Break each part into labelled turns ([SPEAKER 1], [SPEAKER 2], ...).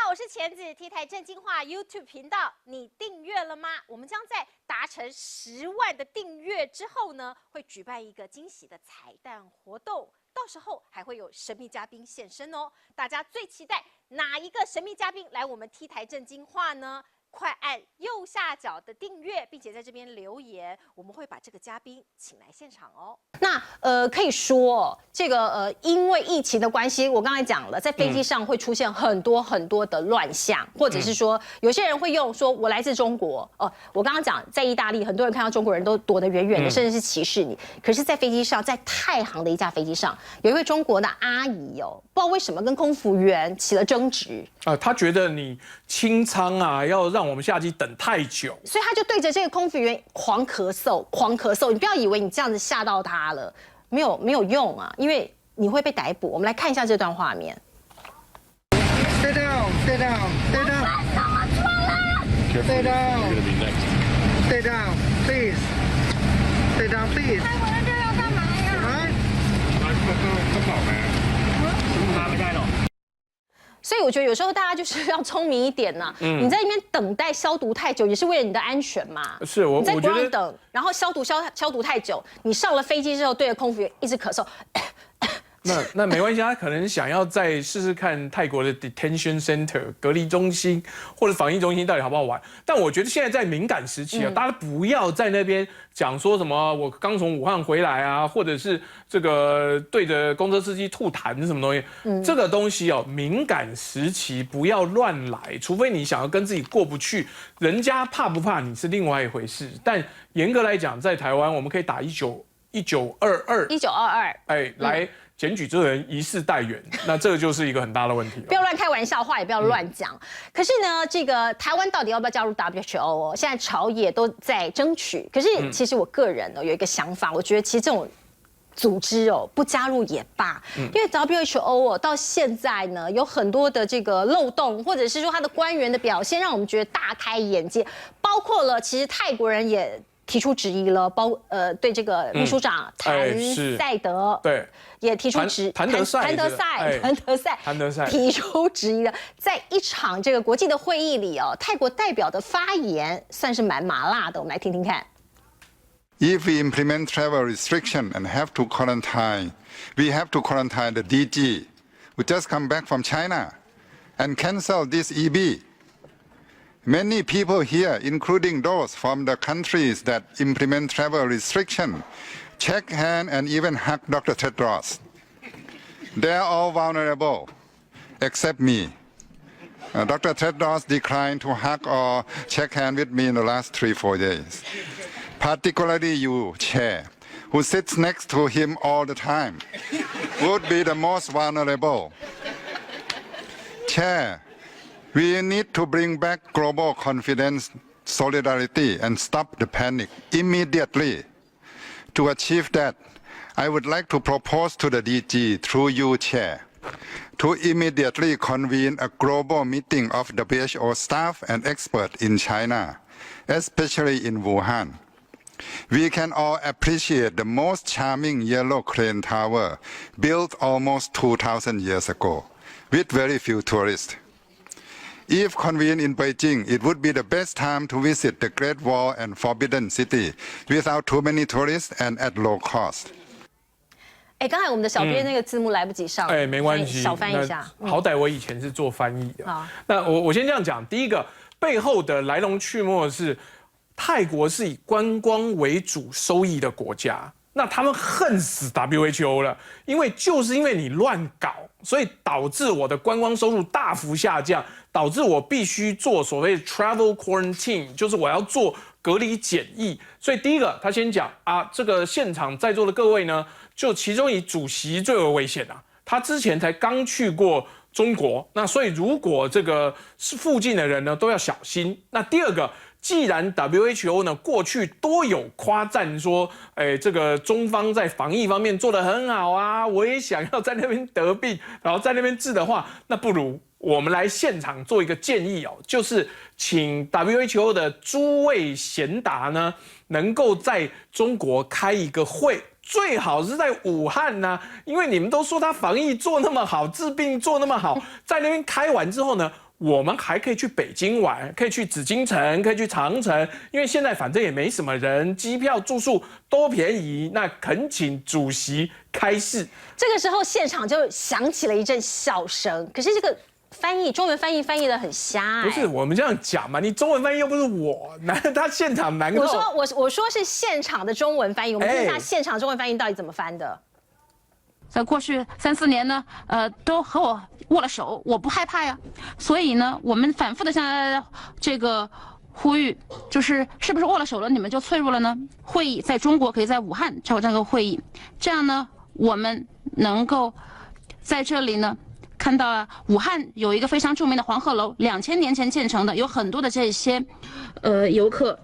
[SPEAKER 1] 好，我是钱子 T 台正经话 YouTube 频道，你订阅了吗？我们将在达成10万的订阅之后呢，会举办一个惊喜的彩蛋活动，到时候还会有神秘嘉宾现身哦。大家最期待哪一个神秘嘉宾来我们 T 台正经话呢？快按右下角的订阅，并且在这边留言，我们会把这个嘉宾请来现场哦。那可以说这个因为疫情的关系，我刚才讲了，在飞机上会出现很多的乱象，或者是说有些人会用说我来自中国哦。我刚刚讲在意大利，很多人看到中国人都躲得远远的，甚至是歧视你。可是，在飞机上，在太行的一架飞机上，有一位中国的阿姨哦，不知道为什么跟空服员起了争执。
[SPEAKER 2] 他觉得你清仓啊，要让我们下机等太久，
[SPEAKER 1] 所以他就对着这个空服员狂咳嗽。你不要以为你这样子吓到他了，没有用啊，因为你会被逮捕。我们来看一下这段画面。
[SPEAKER 3] Stay down, stay down, stay down. Stay down. Stay down, please. Stay down, please.
[SPEAKER 4] 开我的这要干嘛呀？
[SPEAKER 3] 都跑呗，拿不ได้หรอก。
[SPEAKER 1] 所以我觉得有时候大家就是要聪明一点呐、你在那边等待消毒太久，也是为了你的安全嘛。
[SPEAKER 2] 是我
[SPEAKER 1] 你在
[SPEAKER 2] 我觉得
[SPEAKER 1] 等，然后消毒太久，你上了飞机之后对着空服员一直咳嗽。
[SPEAKER 2] 那没关系，他可能想要再试试看泰国的 detention center 隔离中心或者防疫中心到底好不好玩。但我觉得现在在敏感时期啊，大家不要在那边讲说什么我刚从武汉回来啊，或者是这个对着公车司机吐痰什么东西。这个东西哦，敏感时期不要乱来，除非你想要跟自己过不去，人家怕不怕你是另外一回事。但严格来讲，在台湾我们可以打1922，哎，来检举这个人疑似带源，那这个就是一个很大的问题了。
[SPEAKER 1] 不要乱开玩笑话，也不要乱讲。可是呢，这个台湾到底要不要加入 WHO 哦？现在朝野都在争取。可是其实我个人呢有一个想法，我觉得其实这种组织哦不加入也罢，因为 WHO 哦到现在呢有很多的这个漏洞，或者是说他的官员的表现让我们觉得大开眼界，包括了其实泰国人也提出质疑了，对这个秘书长谭赛德，
[SPEAKER 2] 对，
[SPEAKER 1] 也提出谭德赛提出质疑了。在一场这个国际的会议里哦，泰国代表的发言算是蛮麻辣的，我们来听听看。
[SPEAKER 5] If we implement travel restriction and have to quarantine, we have to quarantine the DG who just come back from China and cancel this EB.Many people here, including those from the countries that implement travel restriction, shake hands and even hug Dr. Tedros. They are all vulnerable, except me. Dr. Tedros declined to hug or shake hands with me in the last 3-4 days. Particularly you, Chair, who sits next to him all the time, would be the most vulnerable. Chair,We need to bring back global confidence, solidarity, and stop the panic immediately. To achieve that, I would like to propose to the DG, through you, Chair, to immediately convene a global meeting of WHO staff and experts in China, especially in Wuhan. We can all appreciate the most charming yellow crane tower built almost 2,000 years ago, with very few tourists.If convened in Beijing, it would be the best time to visit the Great Wall and Forbidden City without too many tourists and at low cost.
[SPEAKER 1] 哎，刚才我们的小编那个字幕来不及上，
[SPEAKER 2] 哎，没关系，
[SPEAKER 1] 小翻一下。
[SPEAKER 2] 好歹我以前是做翻译的。那我先这样讲，第一个背后的来龙去脉是，泰国是以观光为主收益的国家。那他们恨死 WHO 了，就是因为你乱搞，所以导致我的观光收入大幅下降，导致我必须做所谓 travel quarantine， 就是我要做隔离检疫。所以第一个，他先讲啊，这个现场在座的各位呢，就其中以主席最为危险啊，他之前才刚去过中国，那所以如果这个是附近的人呢，都要小心。那第二个。既然 WHO 呢过去多有夸赞说，这个中方在防疫方面做得很好啊，我也想要在那边得病，然后在那边治的话，那不如我们来现场做一个建议哦，就是请 WHO 的诸位贤达呢，能够在中国开一个会。最好是在武汉因为你们都说他防疫做那么好，治病做那么好，在那边开完之后呢，我们还可以去北京玩，可以去紫禁城，可以去长城，因为现在反正也没什么人，机票住宿都便宜。那恳请主席开示。
[SPEAKER 1] 这个时候现场就响起了一阵笑声，可是这个中文翻译得很瞎。
[SPEAKER 2] 不是我们这样讲嘛？你中文翻译又不是我，他现场难道？
[SPEAKER 1] 我说是现场的中文翻译，我们听一下现场中文翻译到底怎么翻的。
[SPEAKER 6] 在过去3、4年呢，都和我握了手，我不害怕呀。所以呢，我们反复的向这个呼吁，是不是握了手了，你们就脆弱了呢？会议在中国可以在武汉召开个会议，这样呢，我们能够在这里呢看到武汉有一个非常著名的黄鹤楼，2000年前建成的，有很多的这些游客。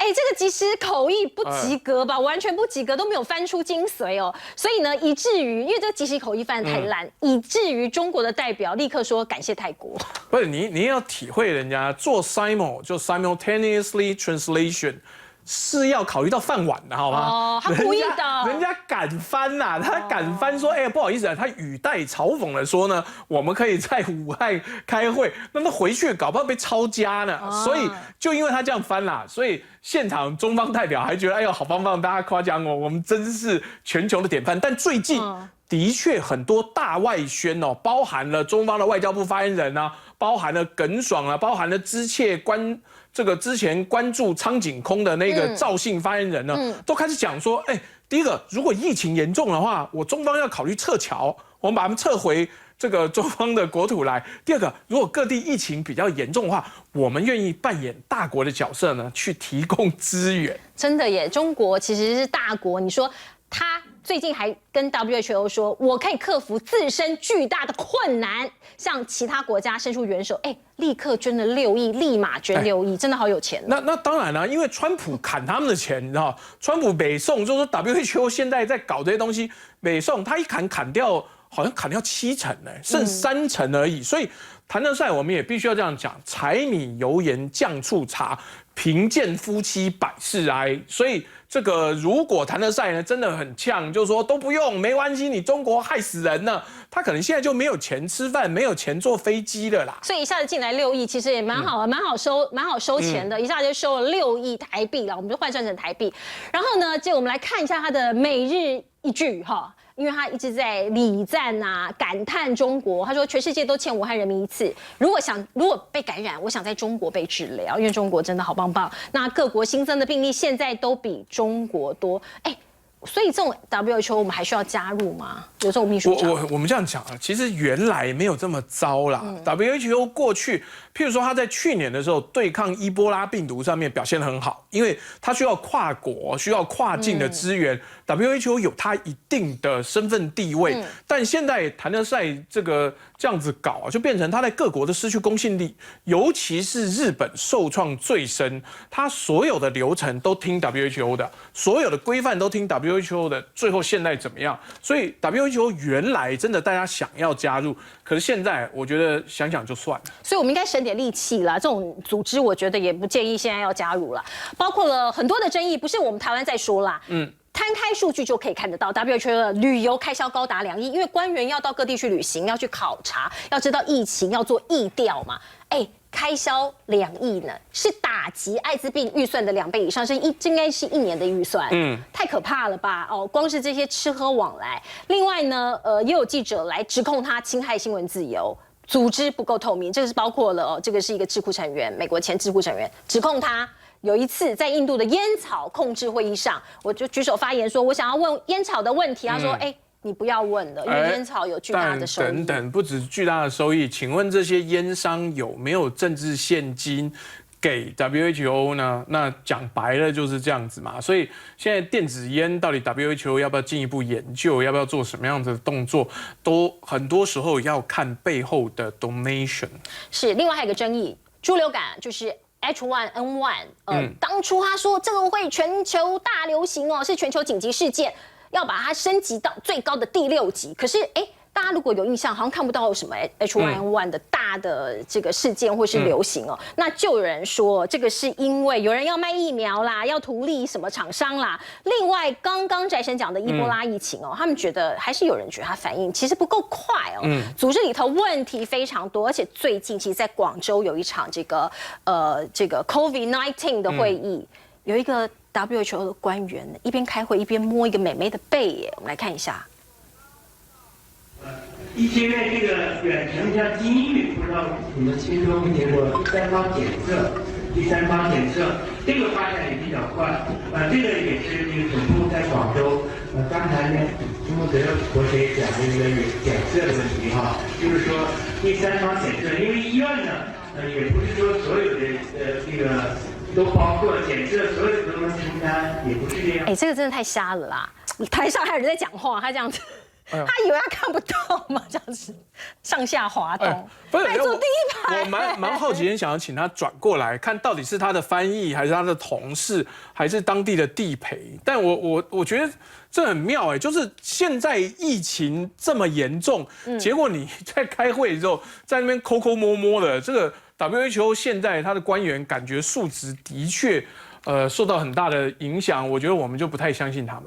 [SPEAKER 1] 这个即使口译不及格吧，完全不及格，都没有翻出精髓哦。所以呢，以至于因为这个即使口译翻得太烂，以至于中国的代表立刻说感谢泰国。
[SPEAKER 2] 不是你也要体会人家做 simultaneously translation。是要考虑到饭碗的，好吗？
[SPEAKER 1] 哦，他故意的，
[SPEAKER 2] 人家敢翻呐，他敢翻说，不好意思啊，他语带嘲讽的说呢，我们可以在武汉开会，那他回去搞不好被抄家呢。所以就因为他这样翻啦，所以现场中方代表还觉得，哎呦，好棒棒，大家夸奖我们真是全球的典范。但最近的确很多大外宣哦，包含了中方的外交部发言人啊，包含了耿爽啊，包含了之前关注苍井空的那个赵姓发言人呢，都开始讲说，第一个，如果疫情严重的话，我中方要考虑撤侨，我们把他们撤回这个中方的国土来。第二个，如果各地疫情比较严重的话，我们愿意扮演大国的角色呢，去提供资源。
[SPEAKER 1] 真的耶，中国其实是大国，你说他最近还跟 WHO 说，我可以克服自身巨大的困难，向其他国家伸出援手。立刻捐了6亿，立马捐6亿，真的好有钱。
[SPEAKER 2] 那当然了，因为川普砍他们的钱，你知道，川普北宋就说 WHO 现在在搞这些东西，北宋他一砍掉，好像砍掉7成呢，剩3成而已。所以谭德赛我们也必须要这样讲：柴米油盐酱醋茶，贫贱夫妻百事哀。所以这个如果谭德赛呢真的很呛，就说都不用，没关系，你中国害死人了，他可能现在就没有钱吃饭，没有钱坐飞机了啦。
[SPEAKER 1] 所以一下子进来6亿，其实也蛮好，蛮好收钱的，一下就收了6亿台币了，我们就换算成台币。然后呢，就我们来看一下他的每日一句哈。因为他一直在礼赞啊，感叹中国。他说，全世界都欠武汉人民一次。如果被感染，我想在中国被治疗，因为中国真的好棒棒。那各国新增的病例现在都比中国多。所以这种 WHO 我们还需要加入吗？有这种秘书长？
[SPEAKER 2] 我们这样讲啊，其实原来没有这么糟啦。WHO 过去，譬如说他在去年的时候对抗伊波拉病毒上面表现得很好，因为他需要跨国、需要跨境的资源。WHO 有它一定的身份地位，但现在谭德赛这样子搞啊，就变成他在各国都失去公信力，尤其是日本受创最深，他所有的流程都听 WHO 的，所有的规范都听 WHO 的，最后现在怎么样？所以 WHO 原来真的大家想要加入，可是现在我觉得想想就算了。
[SPEAKER 1] 所以我们应该省点力气啦，这种组织我觉得也不建议现在要加入了，包括了很多的争议，不是我们台湾在说啦，摊开数据就可以看得到 ，WHO 的旅游开销高达2亿，因为官员要到各地去旅行，要去考察，要知道疫情，要做疫调嘛。开销2亿呢，是打击艾滋病预算的2倍以上，这应该是1年的预算，太可怕了吧？光是这些吃喝往来，另外呢，也有记者来指控他侵害新闻自由。组织不够透明，这个是包括了这个是一个智库成员，美国前智库成员指控他。有一次在印度的烟草控制会议上，我就举手发言说，我想要问烟草的问题。他说，你不要问了，因为烟草有巨大的收益。
[SPEAKER 2] 等等，不止巨大的收益，请问这些烟商有没有政治现金给 WHO 呢？那讲白了就是这样子嘛。所以现在电子烟到底 WHO 要不要进一步研究，要不要做什么样子的动作，都很多时候要看背后的 donation。是，
[SPEAKER 1] 另外还有一个争议，猪流感就是。H1N1，当初他说这个会全球大流行哦，是全球紧急事件，要把它升级到最高的第6级。可是，大家如果有印象，好像看不到有什么 H1N1 的大的这个事件或是流行哦。那就有人说，这个是因为有人要卖疫苗啦，要图利什么厂商啦。另外，刚刚翟先讲的伊波拉疫情哦，他们觉得还是有人觉得它反应其实不够快哦，组织里头问题非常多，而且最近其实在广州有一场这个COVID-19 的会议，有一个 WHO 的官员一边开会一边摸一个美眉的背耶，我们来看一下。
[SPEAKER 7] 一些这个远程像基因域，不知道你们听说没听过第三方检测，这个发展也比较快。这个也是这个总部在广州。刚才呢，朱德博士也讲的这个检测的问题哈，就是说第三方检测，因为医院呢，也不是说所有的这个都包括检测，所有的都能承担，也不是这样。
[SPEAKER 1] 哎，这个真的太瞎了啦！台上还有人在讲话，他这样子。他以为他看不到吗？这样子上下滑动，还坐第一排。
[SPEAKER 2] 我蛮好奇，想要请他转过来看，到底是他的翻译，还是他的同事，还是当地的地陪？但我觉得这很妙哎，就是现在疫情这么严重，结果你在开会的时候在那边抠抠摸摸的，这个 WHO 现在他的官员感觉素质的确受到很大的影响，我觉得我们就不太相信他们。